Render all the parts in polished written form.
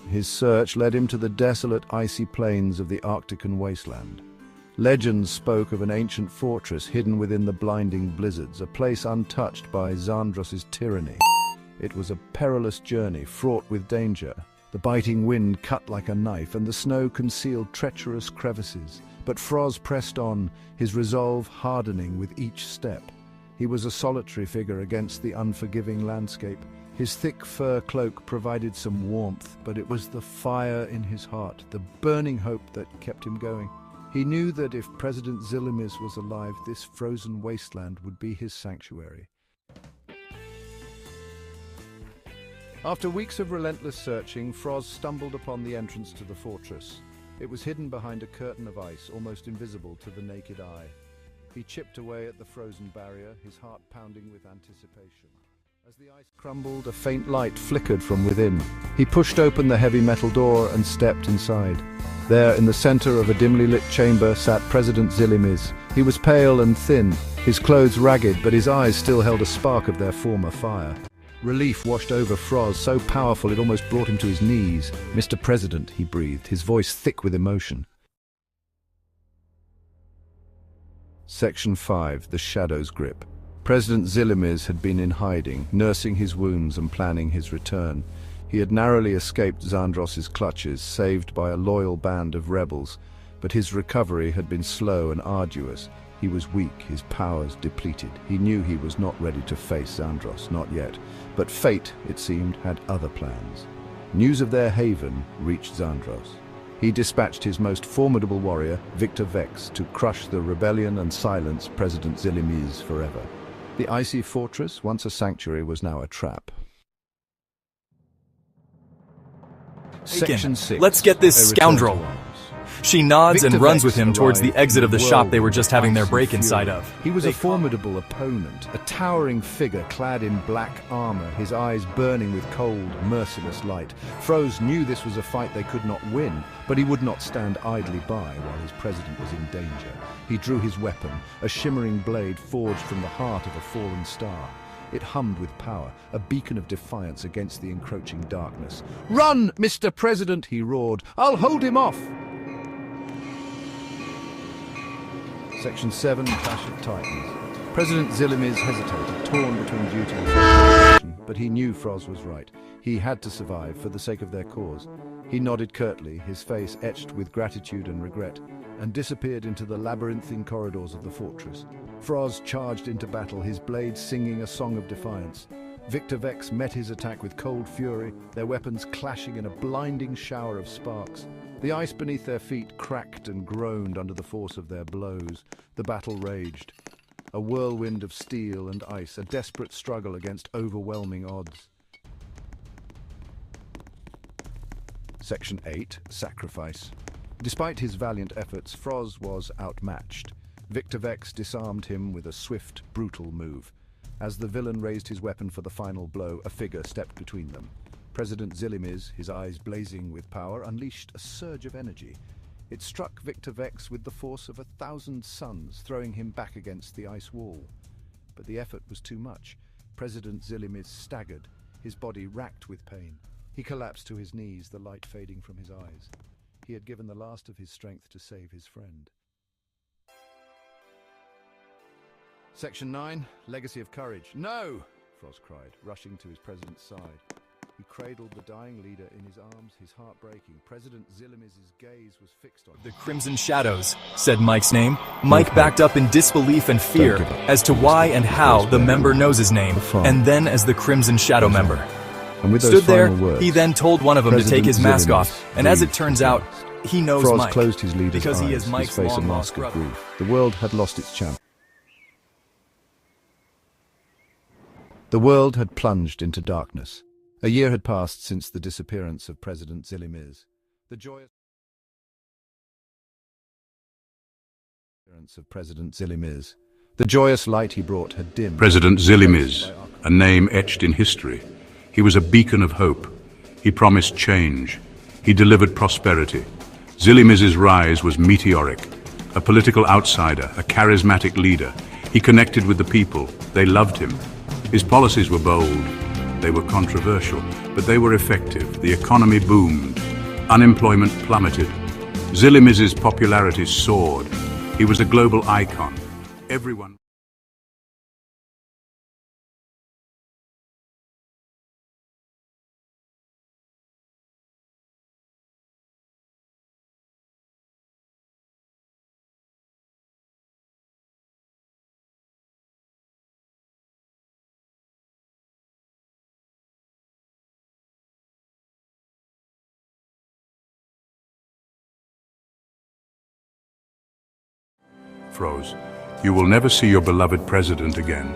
his search led him to the desolate, icy plains of the Arctican wasteland. Legends spoke of an ancient fortress hidden within the blinding blizzards, a place untouched by Xandros's tyranny. It was a perilous journey, fraught with danger. The biting wind cut like a knife, and the snow concealed treacherous crevices. But Froz pressed on, his resolve hardening with each step. He was a solitary figure against the unforgiving landscape. His thick fur cloak provided some warmth, but it was the fire in his heart, the burning hope that kept him going. He knew that if President Zilli was alive, this frozen wasteland would be his sanctuary. After weeks of relentless searching, Froz stumbled upon the entrance to the fortress. It was hidden behind a curtain of ice, almost invisible to the naked eye. He chipped away at the frozen barrier, his heart pounding with anticipation. As the ice crumbled, a faint light flickered from within. He pushed open the heavy metal door and stepped inside. There, in the center of a dimly lit chamber, sat President Zilli. He was pale and thin, his clothes ragged, but his eyes still held a spark of their former fire. Relief washed over Froz, so powerful it almost brought him to his knees. "Mr. President," he breathed, his voice thick with emotion. Section 5. The Shadow's Grip. President Zilli had been in hiding, nursing his wounds and planning his return. He had narrowly escaped Xandros's clutches, saved by a loyal band of rebels, but his recovery had been slow and arduous. He was weak, his powers depleted. He knew he was not ready to face Xandros, not yet. But fate, it seemed, had other plans. News of their haven reached Xandros. He dispatched his most formidable warrior, Victor Vex, to crush the rebellion and silence President Zilli forever. The icy fortress, once a sanctuary, was now a trap. Section 6. Let's get this scoundrel. She nods and runs with him towards the exit of the shop they were just having their break inside of. He was a formidable opponent, a towering figure clad in black armor, his eyes burning with cold, merciless light. Froz knew this was a fight they could not win, but he would not stand idly by while his president was in danger. He drew his weapon, a shimmering blade forged from the heart of a fallen star. It hummed with power, a beacon of defiance against the encroaching darkness. "Run, Mr. President!" he roared. "I'll hold him off!" Section 7. Clash of Titans. President Zilli hesitated, torn between duty and action, but he knew Froz was right. He had to survive for the sake of their cause. He nodded curtly, his face etched with gratitude and regret, and disappeared into the labyrinthine corridors of the fortress. Froz charged into battle, his blade singing a song of defiance. Victor Vex met his attack with cold fury, their weapons clashing in a blinding shower of sparks. The ice beneath their feet cracked and groaned under the force of their blows. The battle raged. A whirlwind of steel and ice, a desperate struggle against overwhelming odds. Section 8. Sacrifice. Despite his valiant efforts, Froz was outmatched. Victor Vex disarmed him with a swift, brutal move. As the villain raised his weapon for the final blow, a figure stepped between them. President Zilli, his eyes blazing with power, unleashed a surge of energy. It struck Victor Vex with the force of 1,000 suns, throwing him back against the ice wall. But the effort was too much. President Zilli staggered, his body racked with pain. He collapsed to his knees, the light fading from his eyes. He had given the last of his strength to save his friend. Section 9. Legacy of Courage. "No!" Froz cried, rushing to his president's side. He cradled the dying leader in his arms, his heart breaking. President Zilli's gaze was fixed on The Crimson Shadows, said Mike's name. Mike backed up in disbelief and fear as to why and how the member knows his name, and then as the Crimson Shadow member. And with Stood there, words, he then told one of them to take his mask off, and as it turns out, he knows Froz Mike, closed his leader's because he eyes, is Mike's his face a long-lost mask of brother. grief. The world had lost its champion. The world had plunged into darkness. A year had passed since the disappearance of President Zilli. The joyous of President Zilli. The joyous light he brought had dimmed. President Zilli, a name etched in history. He was a beacon of hope. He promised change. He delivered prosperity. Zilli's rise was meteoric. A political outsider, a charismatic leader. He connected with the people. They loved him. His policies were bold. They were controversial, but they were effective. The economy boomed. Unemployment plummeted. Zilli Miz's popularity soared. He was a global icon. Everyone... froze. You will never see your beloved president again.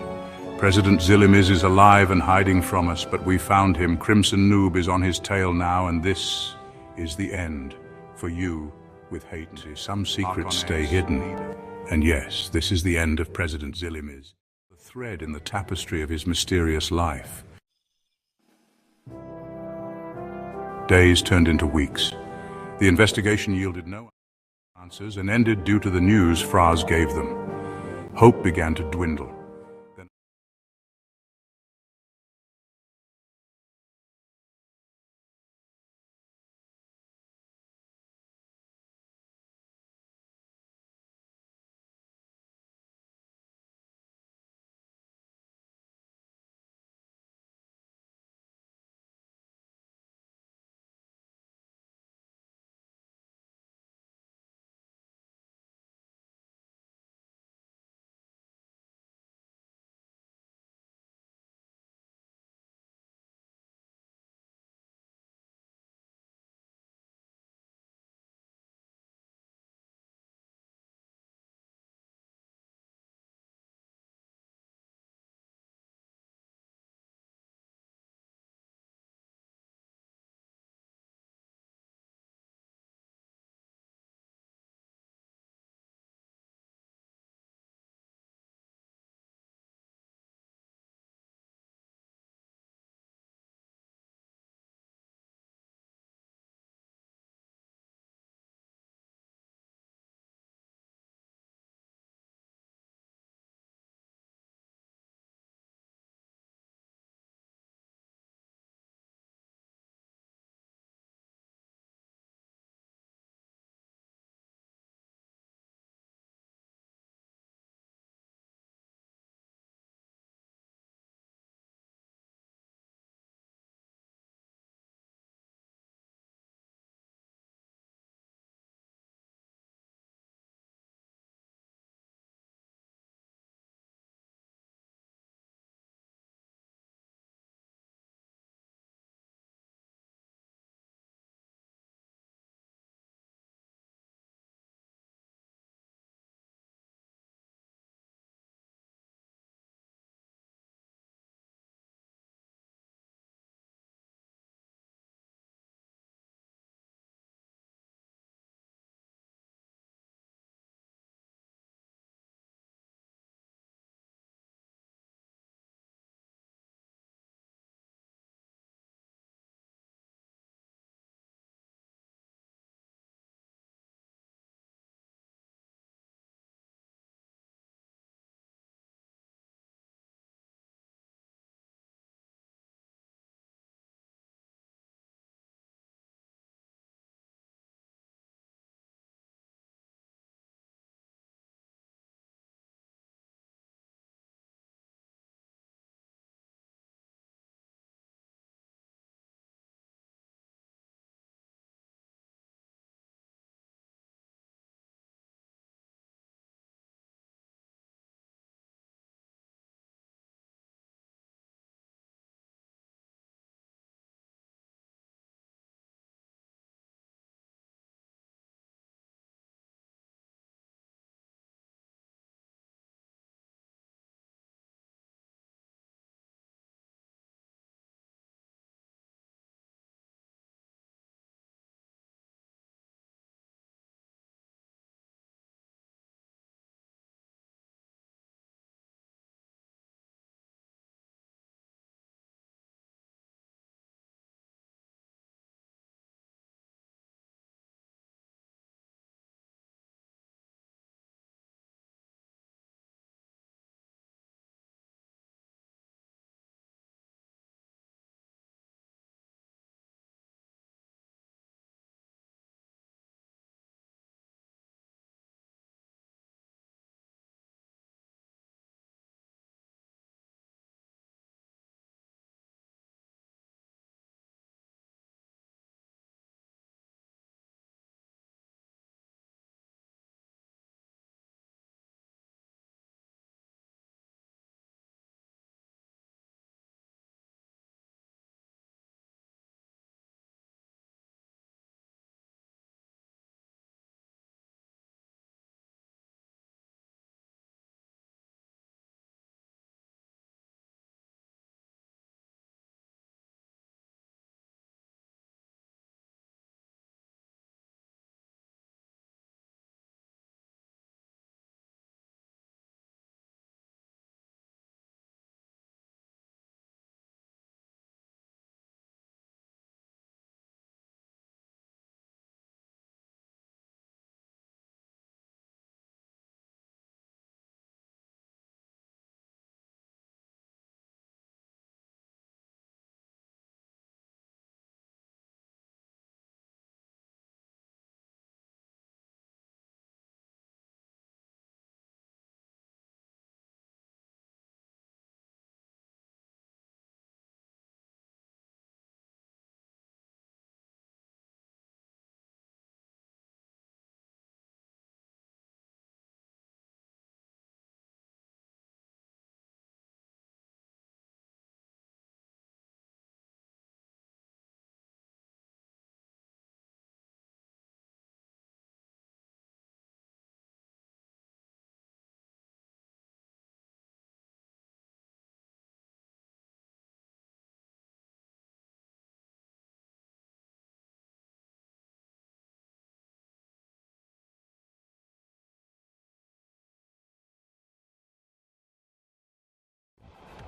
President Zilli Miz is alive and hiding from us, but we found him. Krimson Noob is on his tail now, and this is the end for you with hate. Some secrets stay hidden. And yes, this is the end of President Zilli Miz. The thread in the tapestry of his mysterious life. Days turned into weeks. The investigation yielded no answers and ended due to the news Fraz gave them. Hope began to dwindle.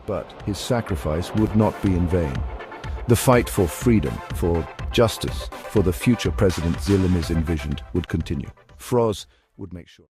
But his sacrifice would not be in vain. The fight for freedom, for justice, for the future President Zilli envisioned would continue. Froz would make sure.